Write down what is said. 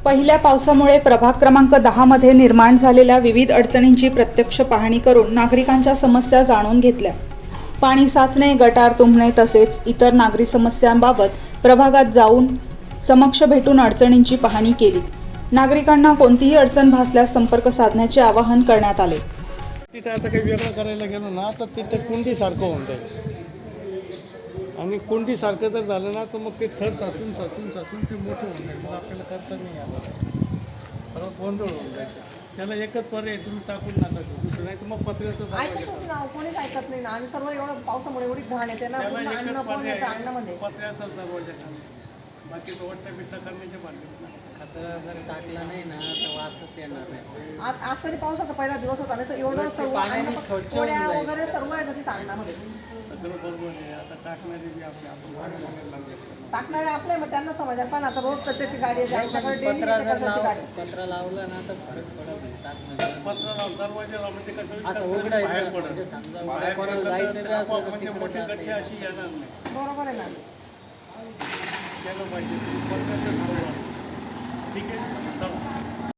पहिल्या पावसामुळे प्रभाग क्रमांक 10 मध्ये निर्माण झालेल्या विविध अडचणींची प्रत्यक्ष पाहणी करून नागरिकांच्या समस्या जाणून घेतल्या. पाणी साचणे, गटार तुंबणे तसेच इतर नागरी समस्यांबाबत प्रभागात जाऊन समक्ष भेटून अडचणींची पाहणी केली. नागरिकांना कोणतीही अडचण भासल्यास संपर्क साधण्याचे आवाहन करण्यात आले. तिथे आता काही वेगळं करायला गेलो ना तर तिथे कुंडीसारखं होऊन जाईल आणि कुंडीसारखं जर झालं ना तर मग ते थर साचून ते मोठं होऊन जाईल. मग आपल्याला करता नाही आलं, परत गोंधळ होऊन जाईल. त्याला एकच पर्याय, तुम्ही टाकून नका दुसरं, नाही तर मग पत्र्याचं ऐकतच ना, कोणीच ऐकत नाही ना. आणि सर्व एवढं पावसामुळे एवढी घाण येते ना, पूर्ण अन्न पण येतं अन्नामध्ये. पत्र्याचाच दरवाजा टाकायचा, बाकी ओट्या बिट्टा करण्याचे भांडे. कचरा जर टाकला नाही ना तर वासच येणार नाही. आज तरी पावसाचा पहिला दिवस होता नाही तर एवढं सर्व पाण्याने स्वच्छ होऊन पोळ्या जाईल. वगैरे सर्व येतं तिथं अन्नामध्ये. सगळं बरोबर आहे. आता टाकणारी बी आपण भाडं मागायला लागले. टाकणारे आपले, मग त्यांना समजायला पण आता रोज कचऱ्याची गाडी आहे, आमच्याकडे डेली पत्रा येते जर कचऱ्याची गाडी. पत्रा लावलं ना तर फरक पडत नाही टाकणं. पत्रा दरवाजा म्हणजे कसं असं बाहेर उघडायचं पडत. म्हणजे समजा बाहेर कोणाला पडलं जायचं तर बी असलं आपोआप तर म्हणजे तिकडे मोठी जाता गठ्ठी येईल. अशी येणार नाही. बरोबर आहे ना. केलं पाहिजे. पत्र्याचं ठरवा. ठीक आहे, चला.